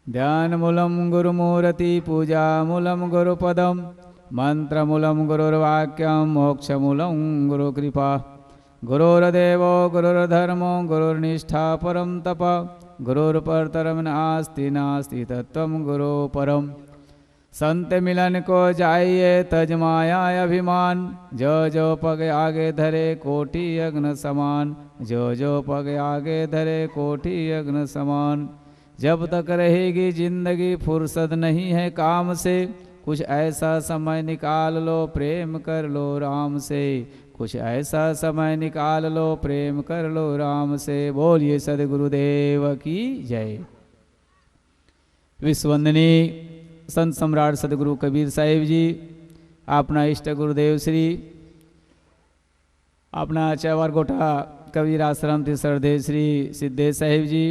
ध्यानमूलं गुरुमूर्ति पूजामूलं गुरुपदं मंत्रमूलं गुरुर्वाक्यं मोक्षमूलं गुरुकृपा गुरुर्देवो गुरुर्धर्मो गुरुर्निष्ठा परं तप गुरुर्परतरं नास्ति नास्ति तत्त्वं गुरु परम। संत मिलन को जाइए तज माया अभिमान, जो जो पग आगे धरे कोटि यज्ञ समान, जो जो पग आगे धरे कोटि यज्ञ समान। जब तक रहेगी जिंदगी फुर्सत नहीं है काम से, कुछ ऐसा समय निकाल लो प्रेम कर लो राम से, कुछ ऐसा समय निकाल लो प्रेम कर लो राम से। बोलिए सदगुरुदेव की जय। विश्ववंदनीय संत सम्राट सदगुरु कबीर साहेब जी, अपना इष्ट गुरुदेव श्री अपना चैवारगोटा कबीर आश्रम थी सरदेव श्री सिद्धेश साहेब जी,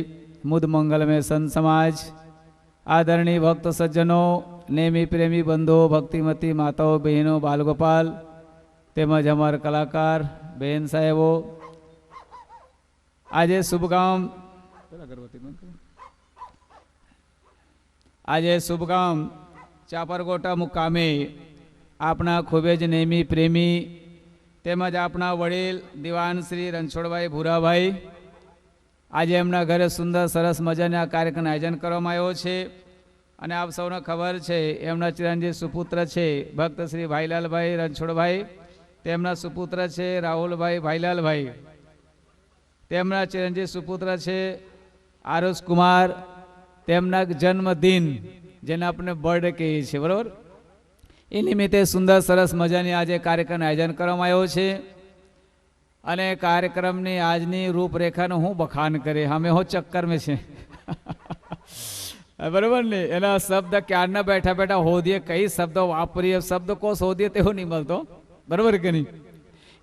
मुद मंगल में संत समाज, आदरणीय भक्त सज्जनों, नेमी प्रेमी बंधुओं, भक्तिमती माताओं बहनों, बालगोपाल तेमज अमर कलाकार बहन साहेबों, आज शुभगाम આજે શુભગામ ચાપરગોટા મુકામે આપણા ખૂબ જ નેમી પ્રેમી તેમજ આપણા વડીલ દિવાન શ્રી રણછોડભાઈ ભૂરાભાઈ, આજે એમના ઘરે સુંદર સરસ મજાના કાર્યક્રમ આયોજન કરવામાં આવ્યો છે અને આપ સૌને ખબર છે એમના ચિરંજીવ સુપુત્ર છે ભક્ત શ્રી ભાઈલાલભાઈ રણછોડભાઈ, તેમના સુપુત્ર છે રાહુલભાઈ ભાઈલાલભાઈ, તેમના ચિરંજીવ સુપુત્ર છે આરુષ કુમાર, તેમના જન્મદિન જેને આપણે બર્થડે કહીએ છીએ બરાબર, એ નિમિત્તે સુંદર સરસ મજાની આજે કાર્યક્રમ આયોજન કરવામાં આવ્યો છે અને કાર્યક્રમની આજની રૂપરેખાનું હું બખાન કરે, અમે હો ચક્કર મેં છે બરાબર ને, એના શબ્દ ક્યારના બેઠા બેઠા હોદીએ કઈ શબ્દો વાપરીએ, શબ્દકોશ હોદીએ તેવો નહીં મળતો બરાબર કે નહીં,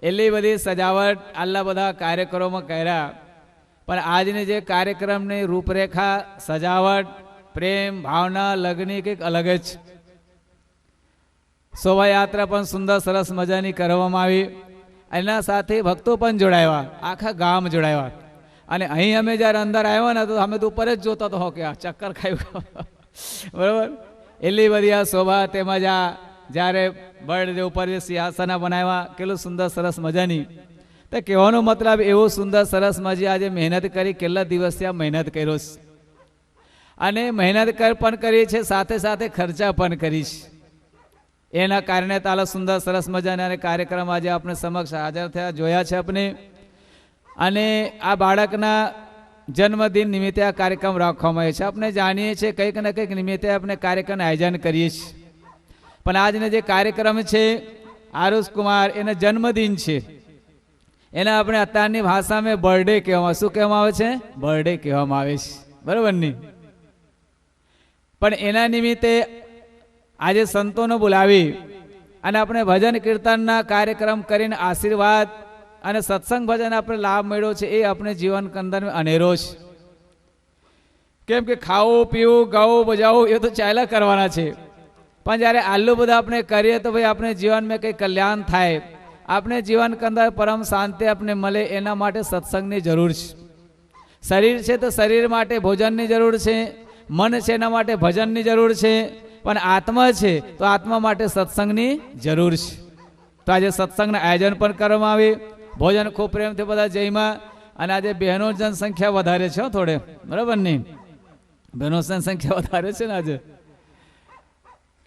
એટલી બધી સજાવટ આટલા બધા કાર્યક્રમોમાં કર્યા, પણ આજની જે કાર્યક્રમની રૂપરેખા સજાવટ પ્રેમ ભાવના લગ્નની કંઈક અલગ જ, શોભાયાત્રા પણ સુંદર સરસ મજાની કરવામાં આવી, એના સાથે ભક્તો પણ જોડાયા, આખા ગામ જોડાયા અને અહીં અમે જ્યારે અંદર આવ્યા ને તો અમે તો ઉપર જ જોતા તો હો કે આ ચક્કર ખાયું બરાબર, એટલી બધી આ શોભા તેમજ આ જ્યારે બર્ડ ઉપર જે સિંહાસના બનાવ્યા કેટલું સુંદર સરસ મજાની, તો કહેવાનો મતલબ એવો સુંદર સરસ મજા આજે મહેનત કરી, કેટલા દિવસથી આ મહેનત કર્યો છે અને મહેનત પણ કરી છે, સાથે સાથે ખર્ચા પણ કરી છે, એના કારણે તાલા સુંદર સરસ મજાના કાર્યક્રમ આજે આપણે સમક્ષ હાજર થયા જોયા છે આપણે, અને આ બાળકના જન્મદિન નિમિત્તે આ કાર્યક્રમ રાખવામાં આવે છે. આપણે જાણીએ છીએ કંઈક ને કંઈક નિમિત્તે આપણે કાર્યક્રમ આયોજન કરીએ છીએ, પણ આજનો જે કાર્યક્રમ છે આરુષ કુમાર એના જન્મદિન છે, એના આપણે અત્યારની ભાષામાં બર્થડે કહેવામાં, શું કહેવામાં આવે છે? બર્થડે કહેવામાં આવે છે બરાબર ને. પણ એના નિમિત્તે આજે સંતોને બોલાવી અને આપણે ભજન કીર્તનના કાર્યક્રમ કરીને આશીર્વાદ અને સત્સંગ ભજન આપણે લાભ મળ્યો છે, એ આપણે જીવન કંદર અનેરો છે. કેમ કે ખાવું પીવું ગાવું બજાવું એ તો ચાલ્યા કરવાના છે, પણ જ્યારે આટલું બધું આપણે કરીએ તો ભાઈ આપણે જીવનમાં કંઈ કલ્યાણ થાય, આપણે જીવન કંદર પરમ શાંતિ આપણે મળે, એના માટે સત્સંગની જરૂર છે. શરીર છે તો શરીર માટે ભોજનની જરૂર છે, મન છે એના માટે ભજનની જરૂર છે, પણ આત્મા છે તો આત્મા માટે સત્સંગની જરૂર છે. તો આજે સત્સંગના આયોજન પણ કરવામાં આવે, ભોજન ખૂબ પ્રેમથી બધા જઈમાં, અને આજે બહેનો જનસંખ્યા વધારે છે થોડે બરાબર નહીં, બહેનો જનસંખ્યા વધારે છે ને આજે,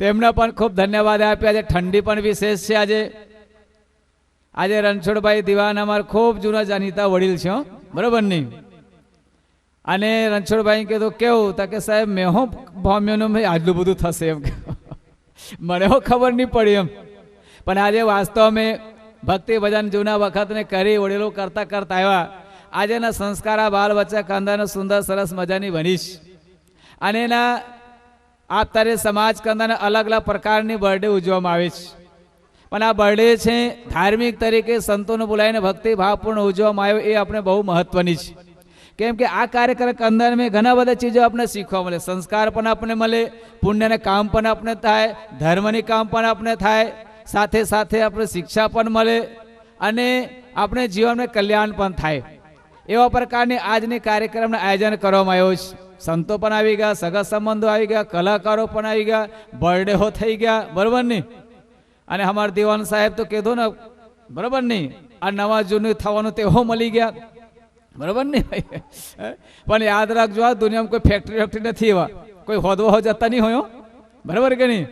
તેમના પણ ખૂબ ધન્યવાદ આપ્યા. આજે ઠંડી પણ વિશેષ છે, આજે રણછોડભાઈ દિવાન અમારા ખૂબ જૂના જાણીતા વડીલ છે બરાબર નહીં, અને રણછોડભાઈ કીધું કેવું તો કે સાહેબ મેં હું ભમ્યોનું ભાઈ આટલું બધું થશે એમ મને હો ખબર નહીં પડી એમ, પણ આજે વાસ્તવ મેં ભક્તિ ભજન જૂના વખતને કરી વડીલો કરતા કરતા આવ્યા, આજેના સંસ્કાર આ બાલ બચ્ચા કંદાને સુંદર સરસ મજાની બનીશ, અને એના આપ તારે સમાજ કંદાને અલગ અલગ પ્રકારની બર્થડે ઉજવવામાં આવે છે, પણ આ બર્થડે છે ધાર્મિક તરીકે સંતોને બોલાવીને ભક્તિ ભાવપૂર્ણ ઉજવવામાં આવ્યો, એ આપણે બહુ મહત્વની છે. કેમ કે આ કાર્યક્રમ અંદર મેં ઘણા બધા ચીજો આપણે શીખવા મળે, સંસ્કાર પણ આપણે મળે, પુણ્યને કામ પણ આપણે થાય, ધર્મની કામ પણ આપણે થાય, સાથે સાથે આપણે શિક્ષા પણ મળે અને આપણે જીવનમાં કલ્યાણ પણ થાય. એવા પ્રકારની આજની કાર્યક્રમનું આયોજન કરવામાં આવ્યું છે. સંતો પણ આવી ગયા, સગા સંબંધો આવી ગયા, કલાકારો પણ આવી ગયા, બર્થડે હો થઈ ગયા, બરાબર નહીં? અને અમારા દિવાન સાહેબ તો કીધું ને, બરાબર નહીં? આ નવા જૂનું થવાનું તેઓ મળી ગયા, બરાબર નહીં? પણ યાદ રાખજો, આ દુનિયામાં કોઈ ફેક્ટરી નથી, એવા કોઈ હોદવા જતા નહીં હોય, બરાબર કે નહીં?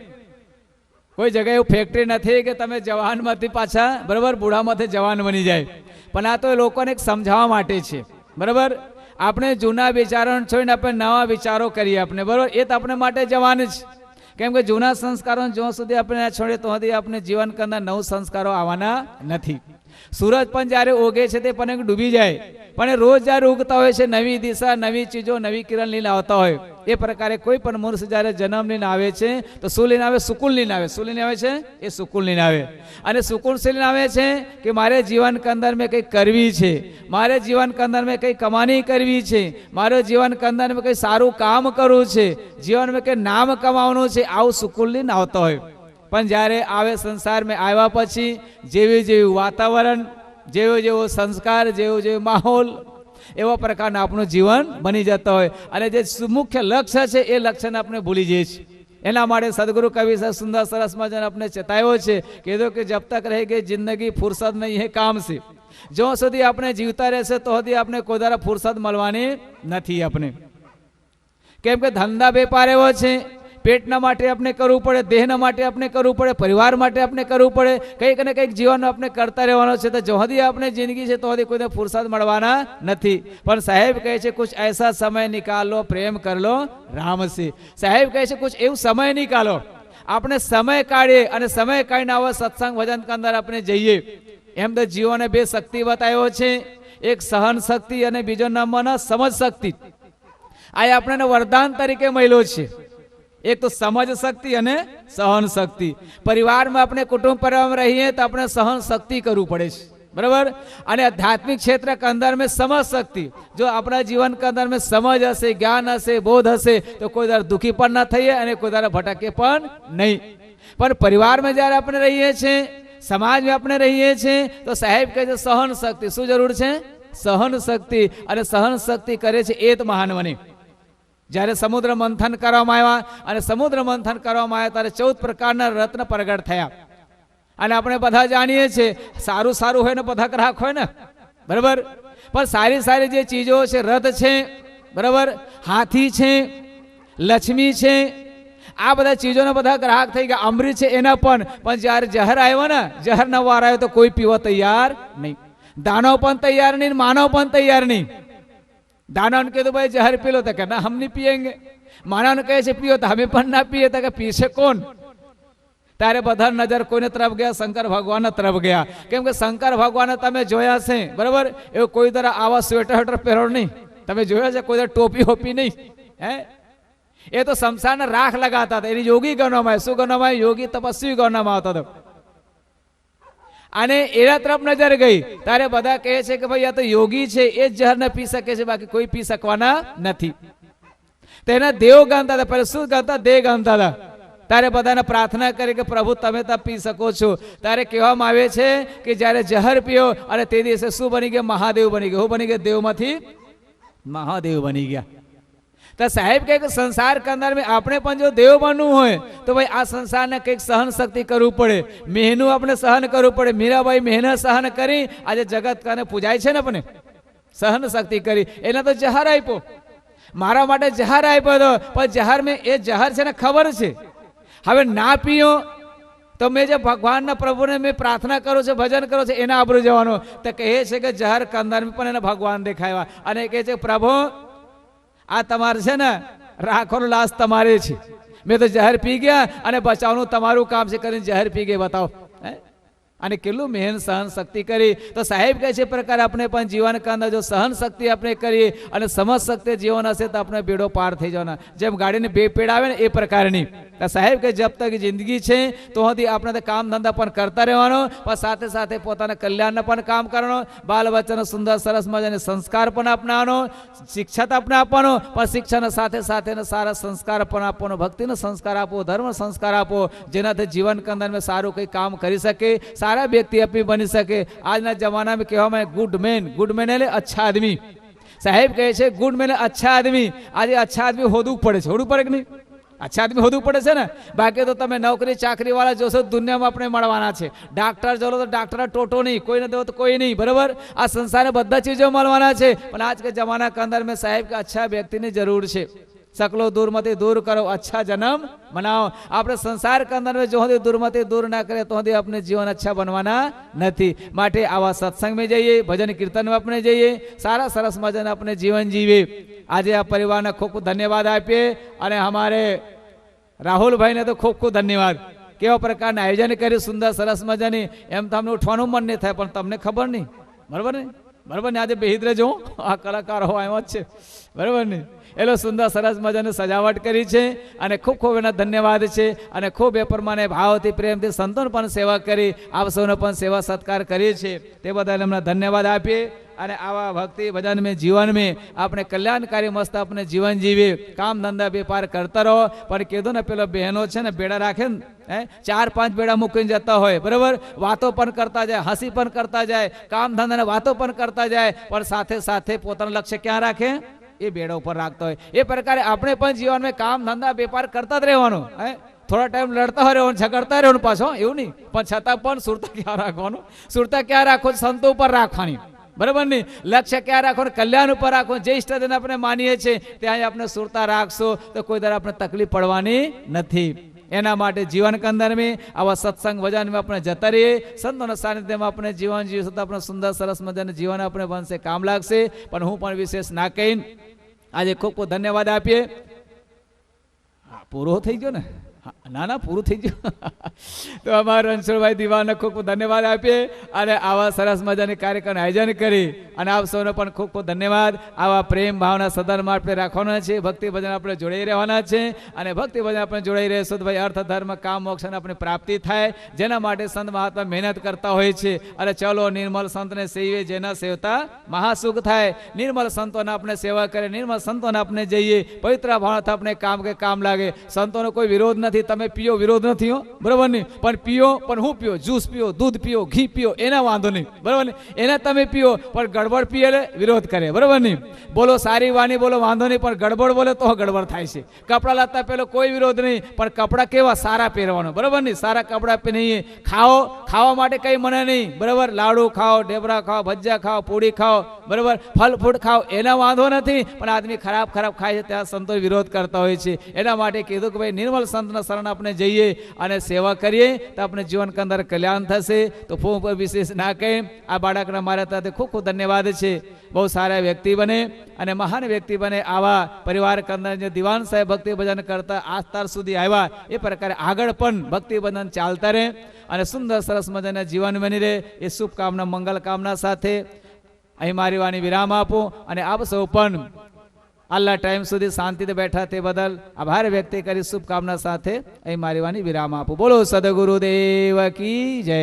કોઈ જગ્યાએ એવું ફેક્ટરી નથી કે તમે જવાનમાંથી પાછા, બરાબર, બુઢામાંથી જવાન બની જાય. પણ આ તો લોકોને એક સમજાવવા માટે છે, બરાબર? આપણે જૂના વિચારોને છોડીને આપણે નવા વિચારો કરીએ આપણે, બરાબર? એ તો આપણે માટે જવાન જ, કેમ કે જૂના સંસ્કારો જ્યાં સુધી આપણે છોડીએ તો સુધી આપણે જીવન કરતા નવ સંસ્કારો આવવાના નથી. સૂરજ પણ જ્યારે ઉગે છે તે પણ ડૂબી જાય, પણ રોજ જ્યારે ઉગતા હોય છે નવી દિશા, નવી ચીજો, નવી કિરણ લઈને આવતા હોય. એ પ્રકારે કોઈ પણ મનુષ્ય જ્યારે જન્મ લઈને આવે છે તો શું લઈને આવે? સુકૂન લઈને આવે. શું લઈને આવે છે? એ સુકૂન લઈને આવે. અને સુકૂન શું લઈને આવે છે? કે મારે જીવન કે અંદર મેં કંઈક કરવી છે, મારે જીવન કે અંદર મેં કંઈ કમાણી કરવી છે, મારે જીવન કે અંદર મેં કંઈ સારું કામ કરવું છે, જીવનમાં કંઈ નામ કમાવાનું છે, આવું સુકૂન લઈને આવતા હોય. પણ જ્યારે આવે સંસારમાં આવ્યા પછી જેવું જેવું વાતાવરણ, જેવો જેવો સંસ્કાર, જેવો જેવો માહોલ, એવા પ્રકારનું આપણું જીવન બની જતા હોય. અને જે મુખ્ય લક્ષ્ય છે એ લક્ષ્યને આપણે ભૂલી જઈએ છીએ. એના માટે સદગુરુ કવિ સાહેબ સુંદર સરસ મજાને આપણે ચેતાવ્યો છે, કીધું કે જબ તક રહેગી જિંદગી ફુરસદ નહીં એ કામ છે. જ્યાં સુધી આપણે જીવતા રહેશે તો સુધી આપણે કોઈ ધારા ફુરસદ મળવાની નથી આપણે. કેમ કે ધંધા વેપાર એવો છે, પેટના માટે આપણે કરવું પડે, દેહના માટે આપણે કરવું પડે, પરિવાર માટે આપણે કરવું પડે, કંઈક ને કંઈક જીવનનો આપણે કરતા રહેવાનો છે. તો જો સુધી આપણે જિંદગી છે તો સુધી કોઈને ફુરસદ મળવાના નથી. પણ સાહેબ કહે છે કુછ ऐसा समय निकालो प्रेम कर लो राम से. સાહેબ કહે છે કુછ એવું સમય નિકાલો, આપણે સમય કાઢીએ અને સમય કાઢીને આવો સત્સંગ ભજન કે અંદર આપણે જઈએ. એમ તો જીવોને બે શક્તિ બતાવ્યો છે, એક સહન શક્તિ અને બીજો નંબરનો સમજ શક્તિ. આ આપણને વરદાન તરીકે મળ્યો છે. એક તો સમજ શક્તિ અને સહન શક્તિ. પરિવારમાં આપણે કુટુંબ પરિવારમાં રહીએ તો આપણે સહન શક્તિ કરવું પડે છે, બરાબર? અને આધ્યાત્મિક ક્ષેત્ર કે અંદર में समझ शक्ति, જો આપણા જીવન કે અંદર में સમજ હશે, જ્ઞાન હશે, બોધ હશે તો કોઈ દર દુઃખી પણ ના થઈએ અને કોઈ દર ભટકે પણ નહીં. પણ પરિવારમાં જ્યારે આપણે રહીએ છીએ, સમાજમાં આપણે રહીએ છીએ તો સાહેબ કહે છે સહન શક્તિ. શું જરૂર છે? સહન શક્તિ. અને સહન શક્તિ કરે છે એ જ મહાન બને. જ્યારે સમુદ્ર મંથન કરવામાં આવ્યા અને સમુદ્ર મંથન કરવામાં આવ્યા ત્યારે 14 પ્રકારના રત્ન પ્રગટ થયા. અને આપણે બધા જાણીએ છીએ સારું સારું હોય ને બધા ગ્રાહક હોય ને, બરાબર? પણ સારી સારી જે ચીજો છે, રથ છે, બરાબર, હાથી છે, લક્ષ્મી છે, આ બધા ચીજોના બધા ગ્રાહક થઈ ગયા. અમૃત છે એના પણ જ્યારે જહર આવ્યો ને, જહરના વાર આવ્યો તો કોઈ પીવા તૈયાર નહીં. દાનવ પણ તૈયાર નહીં, માનવ પણ તૈયાર નહીં. दानव ने कह भाई जहर पी लो, तो कहना हम नहीं पियेंगे. मानव ने कहे पियो तो हमें पण ना पिए, तो पीछे कौन? तारे बधा नजर कोई तरफ गया, शंकर भगवान तरफ गया. केम के शंकर भगवान तमे जोया छे, बराबर? एवं कोई तरह आवा स्वेटर हटर पहरो नहीं, तमे जोया छे कोई तरह टोपी होपी नहीं. है ये तो शमशान राख लगाता था. एनी योगी गणવામાં શું ગણવામાં? યોગી તપસ્વી ગણવામાં આવતો હતો. અને એના તરફ નજર ગઈ ત્યારે બધા કહે છે કે ભાઈ આ તો યોગી છે, એ જ જહરને પી શકે છે, બાકી કોઈ પી શકવાના નથી. તેના દેવ ગણતા હતા. પહેલા શું ગણતા? દેવ ગણતા હતા. ત્યારે બધાને પ્રાર્થના કરી કે પ્રભુ તમે તો પી શકો છો. ત્યારે કહેવામાં આવે છે કે જ્યારે જહર પીયો અને તે દિવસે શું બની ગયા? મહાદેવ બની ગયા. હું બની ગયા? દેવમાંથી મહાદેવ બની ગયા. तो साहेब कहे कि संसार के अंदर में आपने पण जो देव बनવું હોય तो भाई आ संसार ने કંઈક સહન શક્તિ કરવું પડે, મહેનત આપણે સહન કરવું પડે. મીરાબાઈ મહેનત સહન કરી આજે જગત કાને પૂજાય છે ને, આપણે સહન શક્તિ કરી. એને તો જહર આપ્યો, મારા માટે જહર આપ્યો હતો, પણ જહર મેં એ જહર છે ને ખબર છે. હવે ના પીઓ તો મેં જે ભગવાનના પ્રભુને મેં પ્રાર્થના કરું છું, ભજન કરું છું, એના આબરૂ જવાનો. તો કહે છે કે જહર કંદર પણ એને ભગવાન દેખાયા અને કહે છે પ્રભુ આ તમારે છે ને રાખવાનો લાશ તમારે છે. મેં તો જહર પી ગયા અને બચાવવાનું તમારું કામ છે કરીને જહર પી ગઈ. બતાવો અને કેટલું મહેનત સહન શક્તિ કરી. તો સાહેબ કહે છે પ્રકાર આપણે પણ જીવન કે અંદર જો સહન શક્તિ આપણે કરીએ અને સમજ શક્તિ જીવન હશે તો આપણે બેડો પાર થઈ જવાના. જેમ ગાડીને બે પેડ આવે ને એ પ્રકારની. તો સાહેબ કે જબ તક જિંદગી છે તો સુધી આપણે તો કામ ધંધા પણ કરતા રહેવાનો, પણ સાથે સાથે પોતાના કલ્યાણને પણ કામ કરવાનો. બાલ બચ્ચાનો સુંદર સરસ મજાને સંસ્કાર પણ અપનાવવાનો, શિક્ષા આપણે આપવાનો, પણ શિક્ષાના સાથે સાથે સારા સંસ્કાર પણ આપવાનો. ભક્તિનો સંસ્કાર આપો, ધર્મ સંસ્કાર આપો, જેનાથી જીવન કે અંદર સારું કંઈ કામ કરી શકે, સારા વ્યક્તિ આપી બની શકે. આજના જમાનામાં કહેવામાં આવે ગુડ મેન એટલે અચ્છા આદમી. સાહેબ કહે છે ગુડ મેન અચ્છા આદમી. આજે અચ્છા આદમી હોદવું પડે છે, હોદવું પડે કે નહીં? અચ્છા આદમી હોદવું પડે છે ને. બાકી તો તમે નોકરી ચાકરી વાળા જોશો દુનિયામાં આપણે મળવાના છે. ડાક્ટર જોલો તો ડાક્ટર ટોટો નહીં, કોઈને દેવો તો કોઈ નહીં, બરાબર. આ સંસારે બધા ચીજો મળવાના છે. પણ આજ કે જમાના કે અંદર મેં સાહેબ કે અચ્છા વ્યક્તિની જરૂર છે. સકલો દૂરમાંથી દૂર કરો, અચ્છા જન્મ બનાવો. આપણે સંસાર કે અંદર જો સુધી દૂરમાંથી દૂર ના કરે તો સુધી આપણે જીવન અચ્છા બનવાના નથી. માટે આવા સત્સંગમાં જઈએ, ભજન કીર્તનમાં આપણે જઈએ, સારા સરસ મજાને આપણે જીવન જીવીએ. આજે આ પરિવારને ખૂબ ખૂબ ધન્યવાદ આપીએ. અને અમારે રાહુલભાઈને તો ખૂબ ખૂબ ધન્યવાદ. કેવા પ્રકારના આયોજન કર્યું, સુંદર સરસ મજાની. એમ તો અમને ઉઠવાનું મન નહીં થાય, પણ તમને ખબર નહીં, બરાબર ને? બરાબર ને? આજે બેહિદ્ર જો આ કલાકારો એમાં જ છે, બરાબર ને? એટલો સુંદર સરસ મજાની સજાવટ કરી છે. અને ખૂબ ખૂબ એના ધન્યવાદ છે. અને ખૂબ એ પ્રમાણે ભાવથી પ્રેમથી સંતોને પણ સેવા કરી, આપ સૌને પણ સેવા સત્કાર કરીએ છીએ. તે બદલ એમને ધન્યવાદ આપીએ. અને આવા ભક્તિ ભજન में जीवन में આપણે કલ્યાણકારી મસ્ત આપણે જીવન જીવીએ. કામ ધંધા વેપાર કરતા રહો. પણ કીધું ને પેલો બહેનો છે ને બેડા રાખે ને, 4-5 બેડા મૂકીને જતા હોય, બરાબર. વાતો પણ કરતા જાય, હસી પણ કરતા જાય, કામ ધંધા વાતો પણ કરતા જાય, પણ સાથે સાથે પોતાનું લક્ષ્ય ક્યાં રાખે? એ બેડા ઉપર રાખતા હોય. એ પ્રકારે આપણે પણ જીવનમાં કામ ધંધા વેપાર કરતા જ રહેવાનું. થોડા ટાઈમ લડતા હોય રહેવાનું, ઝઘડતા રહેવાનું પાછો, એવું નહીં. પણ છતાં પણ સુરતા ક્યાં રાખવાનું? સુરતા ક્યાં રાખો? સંતો ઉપર રાખવાની, બરાબર નહીં. લક્ષ્ય ક્યાં રાખો? કલ્યાણ ઉપર રાખો. જે ઈષ્ટદેવને આપણે માનીએ છીએ ત્યાં આપણે સુરતા રાખશો તો કોઈ દર આપણે તકલીફ પડવાની નથી. એના માટે જીવન કંદર में આવા સત્સંગ ભજન में આપણે જતા રહીએ. સંતોના સાનિધ્યમાં આપણે જીવન જીવીશું તો આપણે સુંદર સરસ મજાનું જીવન આપણે બનશે, કામ લાગશે. પણ હું પણ વિશેષ ના કહીને આજે ખૂબ ખૂબ ધન્યવાદ આપીએ. હા, પૂરો થઈ ગયો ને? ના ના, પૂરું થઈ ગયું. તો અમારા રણછોડભાઈ દિવાનને ખૂબ ખૂબ ધન્યવાદ આપીએ. અને આવા સરસ મજાની કાર્યક્રમ આયોજન કરી. અને આપ સૌને પણ ખૂબ ખૂબ ધન્યવાદ. આવા પ્રેમ ભાવના સદનમાં આપણે રાખવાના છે. ભક્તિ ભજન આપણે જોડાઈ રહેવાના છે. અને ભક્તિ ભજન આપણે જોડાઈ રહીશું તો ભાઈ અર્થ ધર્મ કામ મોક્ષને આપણે પ્રાપ્તિ થાય. જેના માટે સંત મહાત્મા મહેનત કરતા હોય છે. અને ચલો નિર્મલ સંતને સેવીએ, જેના સેવતા મહાસુખ થાય. નિર્મલ સંતોને આપણે સેવા કરીએ, નિર્મલ સંતોને આપણે જઈએ, પવિત્ર ભાવનાથી આપણે કામ કે કામ લાગે. સંતોનો કોઈ વિરોધ નથી. તમે પીઓ, વિરોધ નથી હો, બરાબર નહીં. પણ પીઓ, પણ હું પીઓ, જ્યુસ પીઓ, દૂધ પીઓ, ઘી પીઓ, એના વાંધો નહીં, બરાબર નહીં. એના તમે પીઓ, પણ ગડબડ પીએ એટલે વિરોધ કરે, બરાબર નહીં. બોલો સારી વાણી બોલો, વાંધો નહીં, પણ ગડબડ બોલે તો ગડબડ થાય છે. કપડાં લાતા પેલો કોઈ વિરોધ નહીં, પણ કપડાં કેવા સારા પહેરવાનું, બરાબર નહીં. સારા કપડાં પહેરીએ. ખાઓ, ખાવા માટે કંઈ મને નહીં, બરાબર. લાડુ ખાઓ, ઢેબરા ખાઓ, ભજીયા ખાઓ, પૂડી ખાઓ, બરાબર. ફલ ફ્રૂટ ખાઓ, એના વાંધો નથી. પણ આદમી ખરાબ ખરાબ ખાય છે ત્યાં સંતો વિરોધ કરતા હોય છે. એના માટે કીધું કે ભાઈ નિર્મલ સંતના શરણ આપણે જઈએ અને સેવા કરીએ તો આપણે જીવન કે અંદર કલ્યાણ થશે. તો ફોન પર વિશેષ ના કહે. આ બાળકના મારા તરફથી ખૂબ ખૂબ ધન્યવાદ છે. બહુ સારા વ્યક્તિ બને અને મહાન વ્યક્તિ બને. આવા પરિવાર કે અંદર જે દિવાન સાહેબ ભક્તિ ભજન કરતા આસ્તાર સુધી આવ્યા, એ પ્રકારે આગળ પણ ભક્તિ ભજન ચાલતા રહે અને સુંદર સરસ મજાના જીવન બની રહે. એ શુભકામના મંગલ કામના સાથે અહીં મારી વાણી વિરામ આપું. અને આપ સૌ પણ આટલા ટાઈમ સુધી શાંતિથી બેઠા તે બદલ આભાર વ્યક્ત કરી શુભકામના સાથે અહીં મારી વાણી વિરામ આપું. બોલો સદગુરુદેવ કી જય.